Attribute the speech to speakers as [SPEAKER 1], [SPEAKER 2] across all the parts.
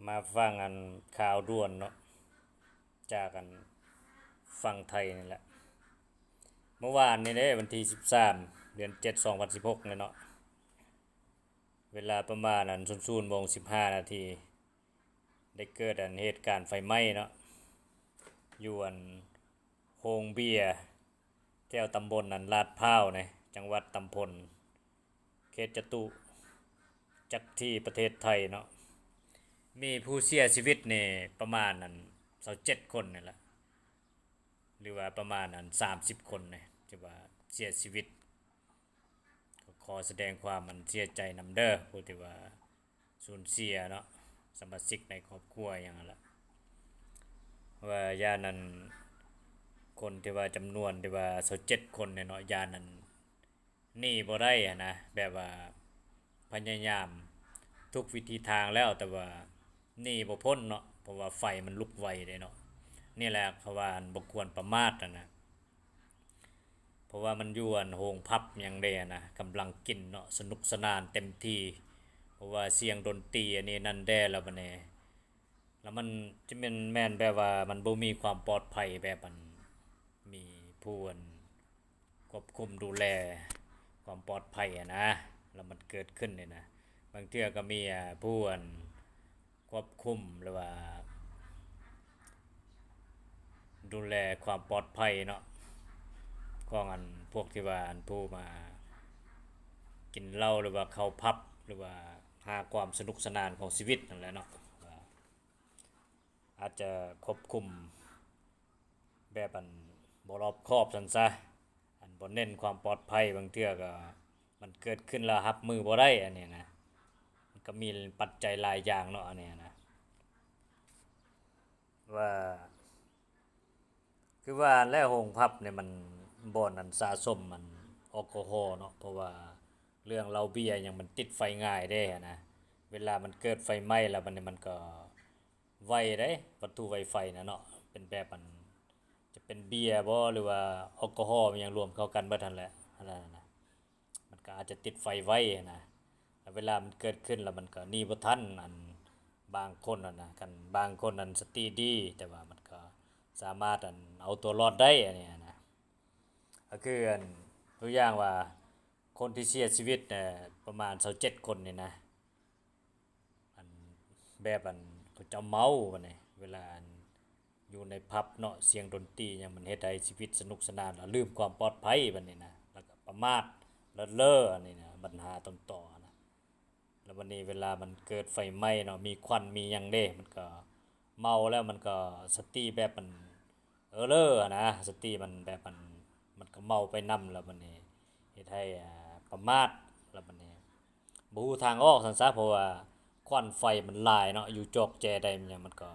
[SPEAKER 1] มาฟังข่าวด่วนเนาะจากฟังไทยนี่แหละเมื่อวานนี้เด้วันที่13 เดือน7 2016เนี่ยเนาะเวลาประมาณ00:15นาทีได้เกิดเหตุการณ์ไฟไหม้เนาะอยู่โรงเบียร์แถวตำบลลาดพร้าวในจังหวัดตำพลเขตจตุจักรที่ประเทศไทยเนาะมีผู้เสียชีวิตนี่ประมาณ27คนนี่แหละหรือว่าประมาณ30คนเนี่ยที่ว่าเสียชีวิตก็ขอแสดงความเสียใจนำเด้อผู้ที่ว่าสูญเสียเนาะสมาชิกในครอบครัวอย่างนั้นละว่าญานั้นคนที่ว่าจำนวนที่ว่า27คนเนี่ยเนาะญานั้นหนีบ่ได้นะแบบว่าพยายามทุกวิธีทางแล้วแต่ว่าหนีบ่พ้นเนาะเพราะว่าไฟมันลุกไวเลยเนาะนี่แหละเขาว่าบ่ควรประมาทนะเพราะว่ามันอยู่โรงพับอย่างเดนะกำลังกินเนาะสนุกสนานเต็มที่เพราะว่าเสียงดนตรีอันนี้นั่นแด้แล้วบัดนี้แล้วมันจะเป็นแม่นแบบว่ามันบ่มีความปลอดภัยแบบมันมีผู้ควบคุมดูแลความปลอดภัยนะแล้วมันเกิดขึ้นเนี่ยนะบางเทื่อก็มีผู้ควบคุมหรือว่าดูแลความปลอดภัยเนาะของพวกที่ว่าผู้มากินเหล้าหรือว่าเข้าพับหรือว่าหาความสนุกสนานของชีวิตนั่นแหละเนาะอาจจะควบคุมแบบบ่รอบคอบซั่นซะบ่เน้นความปลอดภัยบางเทื่อก็มันเกิดขึ้นแล้วรับมือบ่ได้อันนี้นะมันก็มีปัจจัยหลายอย่างเนาะอันนี้นะว่าคือว่าแล้วโรงพับเนี่ยมันบ่อนสะสมแอลกอฮอล์เนาะเพราะว่าเรื่องเหล้าเบียร์หยังมันติดไฟง่ายเด้นะเวลามันเกิดไฟไหม้แล้วมันก็ไวได้วัตถุไวไฟนะเนาะเป็นแบบจะเป็นเบียร์บ่หรือว่าแอลกอฮอล์มันยังรวมเข้ากันเบิดนั่นแหละอันนั้นนะมันก็อาจจะติดไฟไว้นะแล้วเวลามันเกิดขึ้นแล้วมันก็หนีบ่ทันบางคนนะกันบางคนสติดีแต่ว่ามันก็สามารถเอาตัวรอดได้อันนี้นะก็คือตัวอย่างว่าคนที่เสียชีวิตประมาณ27คนนี่นะอันแบบเขาจะเมาบัดนี้เวลาอยู่ในผับเนาะเสียงดนตรีหยังมันเฮ็ดให้ชีวิตสนุกสนานแล้วลืมความปลอดภัยบัดนี้นะแล้วก็ประมาทเลิศเลออันนี้นะปัญหาต้นตอนะแล้ววันนี้เวลามันเกิดไฟไหม้เนาะมีควันมีหยังเด้มันก็เมาแล้วมันก็สติแบบมันเลอนะสติมันแบบมันก็เมาไปนำแล้วบัดนี้เฮ็ดให้ประมาทแล้วบัดนี้บ่ฮู้ทางออกซั่นซะเพราะว่าควันไฟมันหลายเนาะอยู่จอกแจใดมันหยังมันก็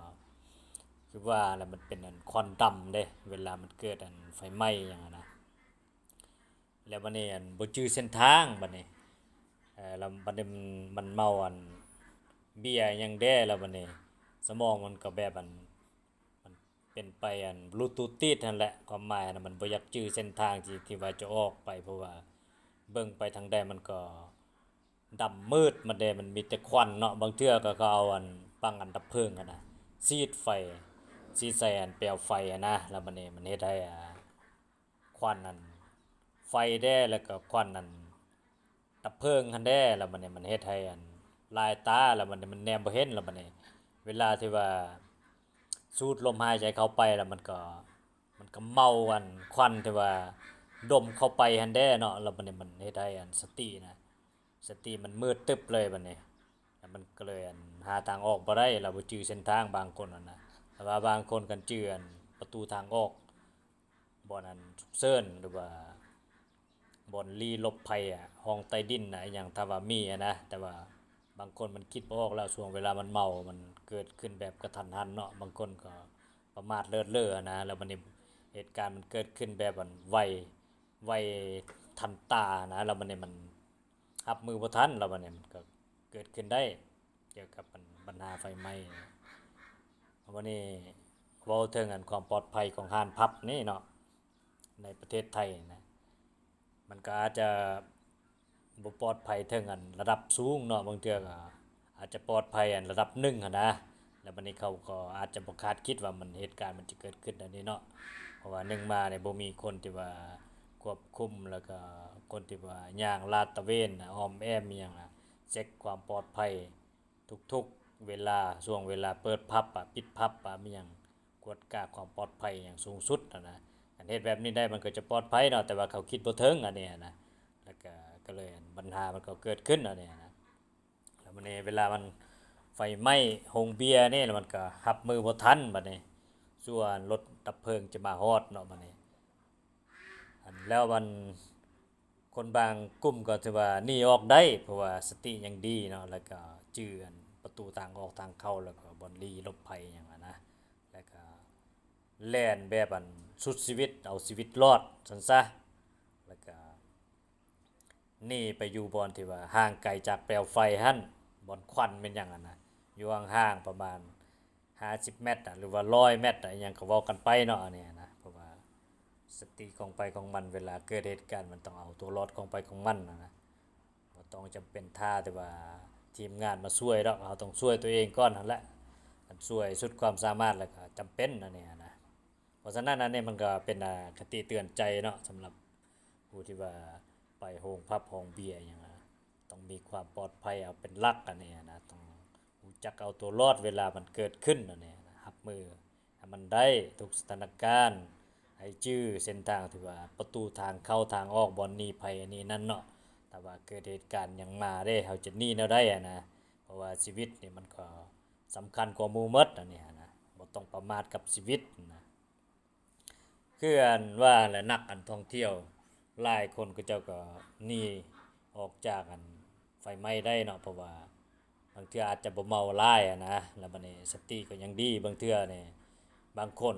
[SPEAKER 1] คือว่าแล้วมันเป็นควันดำเด้เวลามันเกิดไฟไหม้อย่างนั้นนะแล้วบัดนี้บ่จื้อเส้นทางบัดนี้แล้วบัดนี้มันเมาเบียร์หยังแด้แล้วบัดนี้สมองมันก็แบบมันเป็นไปบลูทูธติดนั่นแหละความหมายนะมันบ่อยากจื้อเส้นทางที่ว่าจะออกไปเพราะว่าเบิ่งไปทางใดมันก็ดำมืดมันแดมันมีแต่ควันเนาะบางเทื่อก็เขาเอาปังดับเพลิงนะซีดไฟซีดใส่เปลวไฟนะแล้วมันนี่มันเฮ็ดให้ควันไฟแด้แล้วก็ควันดับเพลิงหันแด้แล้วมันนี่มันเฮ็ดให้ลายตาแล้วมันแนมบ่เห็นแล้วมันนี่เวลาที่ว่าสูดลมหายใจเข้าไปแล้วมันก็เมาควันที่ว่าดมเข้าไปหันแด้เนาะแล้วมันเฮ็ดให้สตินะสติมันมืดตึ๊บเลยบัดนี้แล้วมันก็เลยหาทางออกบ่ได้เราบ่จื้อเส้นทางบางคนนะแต่ว่าบางคนกันจื้อประตูทางออกบ่อนฉุกเฉินหรือว่าบ่อนลี้ลบภัยห้องใต้ดินอิหยังถ้าว่ามีนะแต่ว่าบางคนมันคิดบ่ออกแล้วช่วงเวลามันเมามันเกิดขึ้นแบบกระทันหันเนาะบางคนก็ประมาทเลิศเล่อนะแล้วมันนี่เหตุการณ์มันเกิดขึ้นแบบไวทันตานะแล้วมันรับมือบ่ทันแล้วบัดนี้มันก็เกิดขึ้นได้เกี่ยวกับปัญหาไฟไหม้วันนี้เว้าถึงความปลอดภัยของห้านผับนี่เนาะในประเทศไทยนะมันก็อาจจะบ่ปลอดภัยถึงระดับสูงเนาะบางเทื่อก็อาจจะปลอดภัยระดับ1นะ แล้วบัดนี้เขาก็อาจจะบ่คาดคิดว่ามันเหตุการณ์มันจะเกิดขึ้นอันนี้เนาะเพราะว่าหนึ่งมาเนี่ยบ่มีคนที่ว่าควบคุมแล้วก็คนที่ว่าย่างลาดตระเวนอ้อมแอมอิหยังเช็คความปลอดภัยทุกๆเวลาช่วงเวลาเปิดผับปิดผับมีหยังกวดกาความปลอดภัยอย่างสูงสุดนะอันเฮ็ดแบบนี้ได้มันก็จะปลอดภัยเนาะแต่ว่าเขาคิดบ่ถึงอันนี้นะแล้วก็เลยปัญหามันก็เกิดขึ้นอันนี้นะแล้วมันนี้เวลามันไฟไหม้โรงเบียร์นี่แล้วมันก็รับมือบ่ทันบัดนี้ส่วนรถดับเพลิงจะมาฮอดเนาะบัดนี้อันแล้วมันคนบางกลุ่มก็ถือว่าหนีออกได้เพราะว่าสติยังดีเนาะแล้วก็จื้ออันประตูทางออกทางเข้าแล้วก็บ่อนลีหลบภัยหยังนะแล้วก็แล่นแบบอันสุดชีวิตเอาชีวิตรอดซั่นซะแล้วก็หนีไปอยู่บ่อนที่ว่าห่างไกลจากเปลวไฟหั่นบ่อนควันเป็นหยังนะอยู่ห่างๆประมาณ50เมตรหรือว่า100เมตรอิหยังก็เว้ากันไปเนาะอันนี้นะเพราะว่าสติของไปของมันเวลาเกิดเหตุการณ์มันต้องเอาตัวรอดของไปของมันนะบ่ต้องจำเป็นท่าแต่ว่าทีมงานมาช่วยดอกเราต้องช่วยตัวเองก่อนนั่นแหละอันช่วยสุดความสามารถแล้วก็จำเป็นอันนี้นะเพราะฉะนั้นอันนี้มันก็เป็นคติเตือนใจเนาะสำหรับผู้ที่ว่าไปโรงผับโรงเบียร์หยังต้องมีความปลอดภัยเอาเป็นหลักอันนี้นะต้องรู้จักเอาตัวรอดเวลามันเกิดขึ้นอันนี้นะรับมือให้มันได้ทุกสถานการณ์ให้จื้อเส้นทางที่ว่าประตูทางเข้าทางออกบ่อนหนีภัยอันนี้นั่นเนาะแต่ว่าเกิดเหตุการณ์หยังมาได้เฮาจะหนีแนวใดนะเพราะว่าชีวิตนี่มันก็สำคัญกว่าหมู่หมดอันนี้นะบ่ต้องประมาทกับชีวิตนะคืออันว่าแหละนักอันท่องเที่ยวหลายคนก็เจ้าก็หนีออกจากอันไฟไหม้ได้เนาะเพราะว่าบางเทื่ออาจจะบ่เมาหลายนะแล้วบัดนี้สติก็ยังดีบางเทื่อนี่บางคน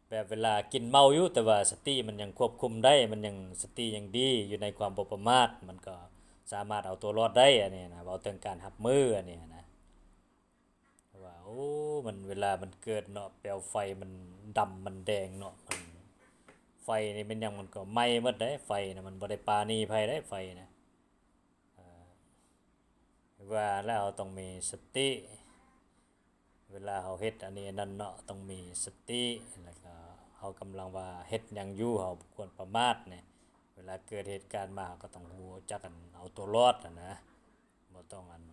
[SPEAKER 1] แบบเวลากินเมาอยู่แต่ว่าสติมันยังควบคุมได้มันยังสติยังดีอยู่ในความบ่ประมาทมันก็สามารถเอาตัวรอดได้อันนี้นะเว้าถึงการรับมืออันนี้นะว่าโอ้มันเวลามันเกิดเนาะเปลวไฟมันดำมันแดงเนาะมันไฟนี่มันยังมันก็ไหม้หมดได้ไฟนะมันบ่ได้ปราณีภัยได้ไฟนะว่าแล้วเราต้องมีสติเวลาเราเฮ็ดอันนี้นั่นเนาะต้องมีสติแล้วก็เรากำลังว่าเฮ็ดหยังอยู่เราบ่ควรประมาทเนี่ยเวลาเกิดเหตุการณ์มาก็ต้องรู้จักกันเอาตัวรอดนะบ่ต้องอัน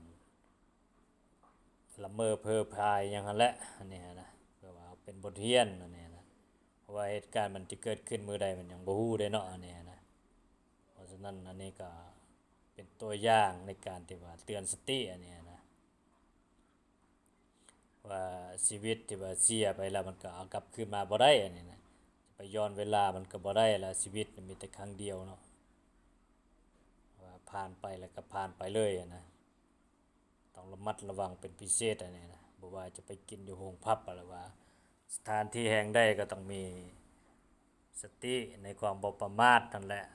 [SPEAKER 1] ละเมอเพ้อพายหยังหั่นแหละอันนี้นะเพื่อว่าเป็นบทเรียนอันนี้นะเพราะว่าเหตุการณ์มันจะเกิดขึ้นมื้อใดมันยังบ่ฮู้ได้เนาะอันนี้นะเพราะฉะนั้นอันนี้ก็เป็นตัวอย่างในการที่ว่าเตือนสติอันนี้นะว่าชีวิตที่ว่าเสียไปแล้วมันก็เอากลับคืนมาบ่ได้อันนี้นะจะไปย้อนเวลามันก็บ่ได้แล้วชีวิตมันมีแต่ครั้งเดียวเนาะว่าผ่านไปแล้วก็ผ่านไปเลยนะต้องระมัดระวังเป็นพิเศษอันนี้นะบ่ว่าจะไปกินอยู่โรงผับหรือว่าสถานที่แห่งใดก็ต้องมีสติในความบ่ประมาทนั่นแหละ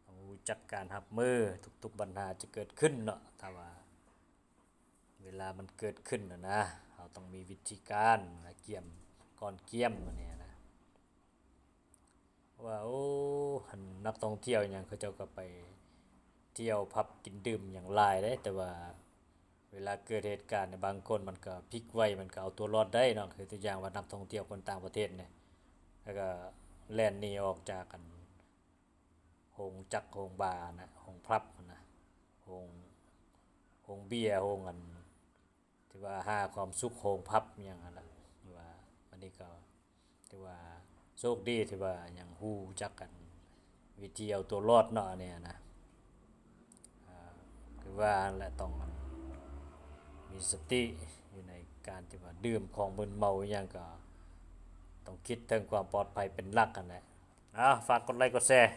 [SPEAKER 1] ต้องรู้จักการรับมือทุกๆปัญหาจะเกิดขึ้นเนาะถ้าว่าเวลามันเกิดขึ้นนะเราต้องมีวิธีการเกี่ยมก่อนเกี่ยมอันนี้นะว่าโอ้นักท่องเที่ยวหยังเขาเจ้าก็ไปเที่ยวผับกินดื่มอย่างหลายได้แต่ว่าเวลาเกิดเหตุการณ์บางคนมันก็พลิกไว้มันก็เอาตัวรอดได้เนาะคือตัวอย่างว่านักท่องเที่ยวคนต่างประเทศเนี่ยแล้วก็แล่นหนีออกจากกันโรงจักโรงบาร์นะโรงพลับนะโรงเบียร์โรงอันที่ว่าหาความสุขโรงพับหยังนั่นล่ะว่าอันนี้ก็ที่ว่าโชคดีที่ว่ายังฮู้จักกันวิธีเอาตัวรอดเนาะเนี่ยนะคือว่าและต้องมีสติอยู่ในการที่ว่าดื่มของมึนเมาอหยังก็ต้องคิดถึงความปลอดภัยเป็นหลักกันแหละฝากกดไลค์กดแชร์